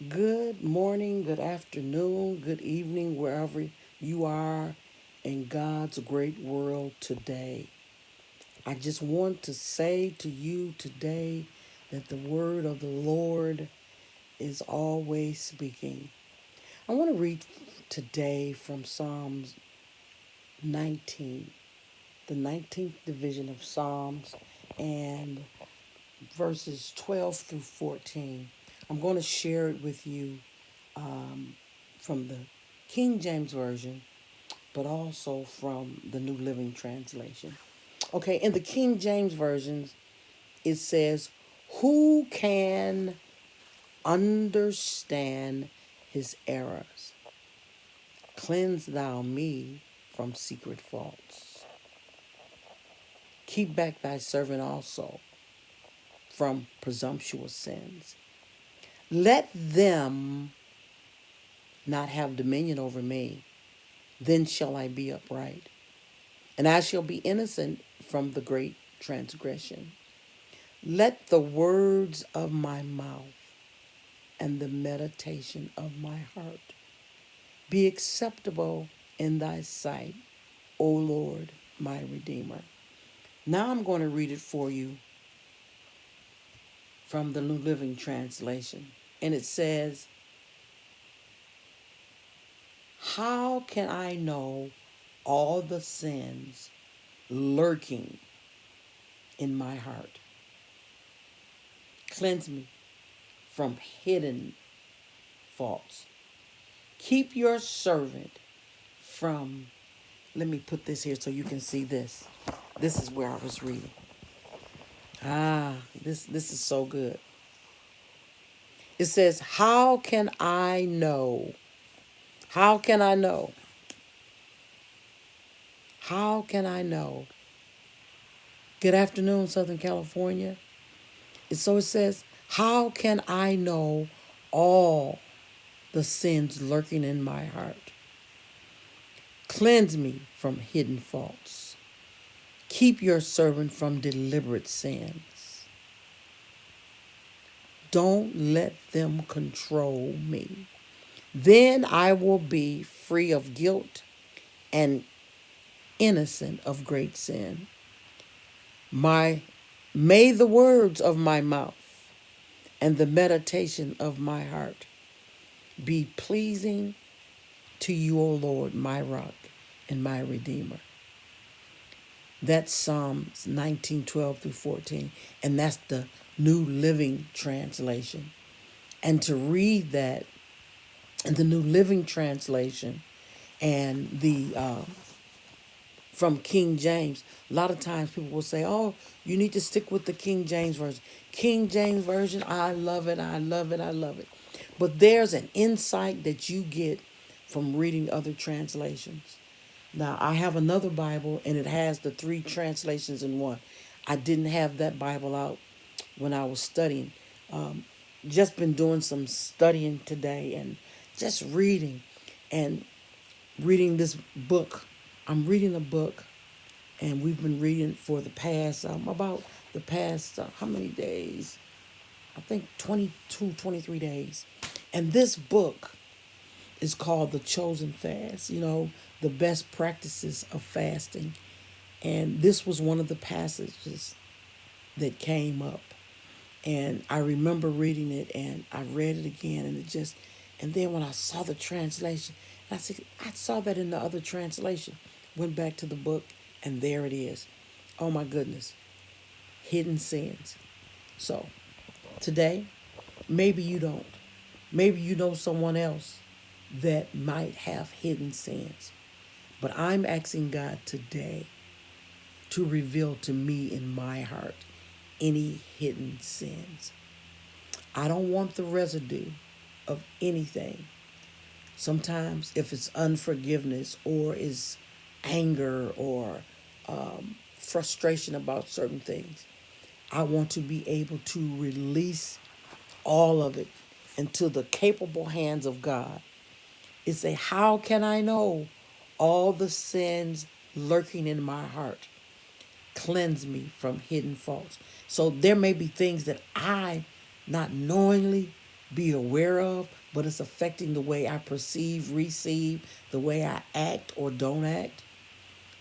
Good morning, good afternoon, good evening, wherever you are in God's great world today. I just want to say to you today that the word of the Lord is always speaking. I want to read today from Psalms 19, the 19th division of Psalms, and verses 12 through 14. I'm going to share it with you from the King James Version, but also from the New Living Translation. Okay, in the King James Version, it says, "Who can understand his errors? Cleanse thou me from secret faults. Keep back thy servant also from presumptuous sins. Let them not have dominion over me. Then shall I be upright, and I shall be innocent from the great transgression. Let the words of my mouth and the meditation of my heart be acceptable in thy sight, O Lord, my Redeemer." Now I'm going to read it for you from the New Living Translation. And it says, "How can I know all the sins lurking in my heart? Cleanse me from hidden faults. Keep your servant from," let me put this here so you can see this. This is where I was reading. This is so good. It says, "How can I know? How can I know? How can I know?" Good afternoon, Southern California. So it says, "How can I know all the sins lurking in my heart? Cleanse me from hidden faults. Keep your servant from deliberate sins. Don't let them control me. Then I will be free of guilt and innocent of great sin. My May the words of my mouth and the meditation of my heart be pleasing to you, O Lord, my rock and my redeemer." That's Psalms 19:12 through 14. And that's the New Living Translation. And to read that in the New Living Translation and the from King James, a lot of times people will say, "Oh, you need to stick with the King James Version." King James Version, I love it, I love it, I love it. But there's an insight that you get from reading other translations. Now, I have another Bible and it has the three translations in one. I didn't have that Bible out when I was studying. Just been doing some studying today and just reading and reading this book. I'm reading a book, and we've been reading for the past, about the past, how many days? I think 22, 23 days. And this book is called The Chosen Fast, the best practices of fasting. And this was one of the passages that came up. And I remember reading it and I read it again and and then when I saw the translation, I said, I saw that in the other translation. Went back to the book and there it is. Oh my goodness. Hidden sins. So today, maybe you don't. Maybe you know someone else that might have hidden sins. But I'm asking God today to reveal to me in my heart any hidden sins. I don't want the residue of anything. Sometimes, if it's unforgiveness or is anger or frustration about certain things, I want to be able to release all of it into the capable hands of God. It's a, how can I know all the sins lurking in my heart? Cleanse me from hidden faults. So there may be things that I not knowingly be aware of, but it's affecting the way I perceive, receive, the way I act or don't act,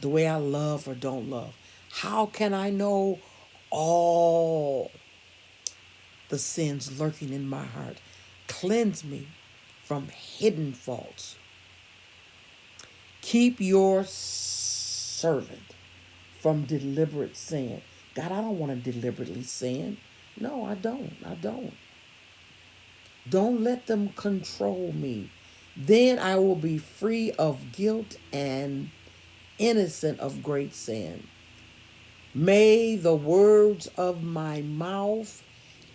the way I love or don't love. How can I know all the sins lurking in my heart? Cleanse me from hidden faults. Keep your servant from deliberate sin. God, I don't want to deliberately sin. No, I don't. I don't. Don't let them control me. Then I will be free of guilt and innocent of great sin. May the words of my mouth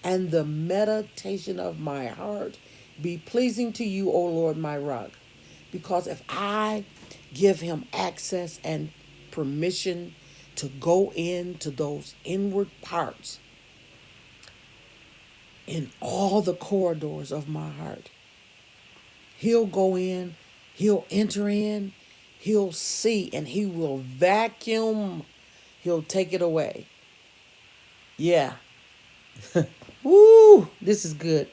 and the meditation of my heart be pleasing to you, O Lord, my rock. Because if I give him access and permission to go into those inward parts, in all the corridors of my heart, he'll go in, he'll enter in, he'll see, and he will vacuum. He'll take it away. Yeah. Woo, this is good.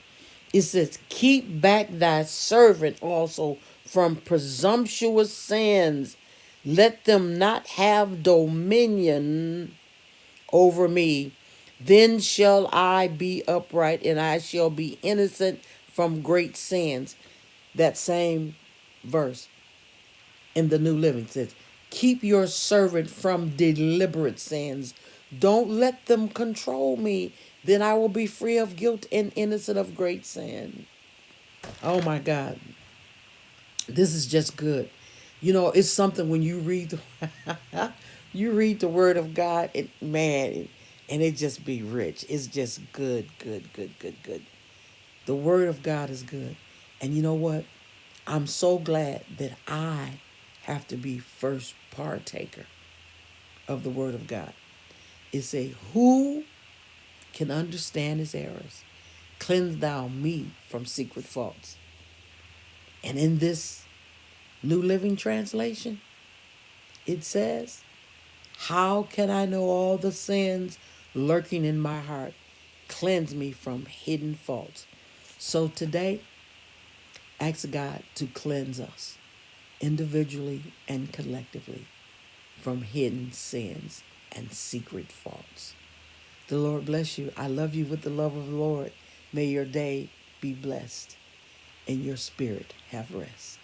It says, keep back thy servant also from presumptuous sins. Let them not have dominion over me. Then shall I be upright and I shall be innocent from great sins. That same verse in the New Living says, keep your servant from deliberate sins. Don't let them control me. Then I will be free of guilt and innocent of great sin. Oh my God. This is just good. You know, it's something when you read you read the word of God, and it just be rich. It's just good, good, good, good, good. The word of God is good. And you know what? I'm so glad that I have to be first partaker of the word of God. It say, who can understand his errors? Cleanse thou me from secret faults. And in this New Living Translation, it says, how can I know all the sins lurking in my heart? Cleanse me from hidden faults. So today, ask God to cleanse us individually and collectively from hidden sins and secret faults. The Lord bless you. I love you with the love of the Lord. May your day be blessed and your spirit have rest.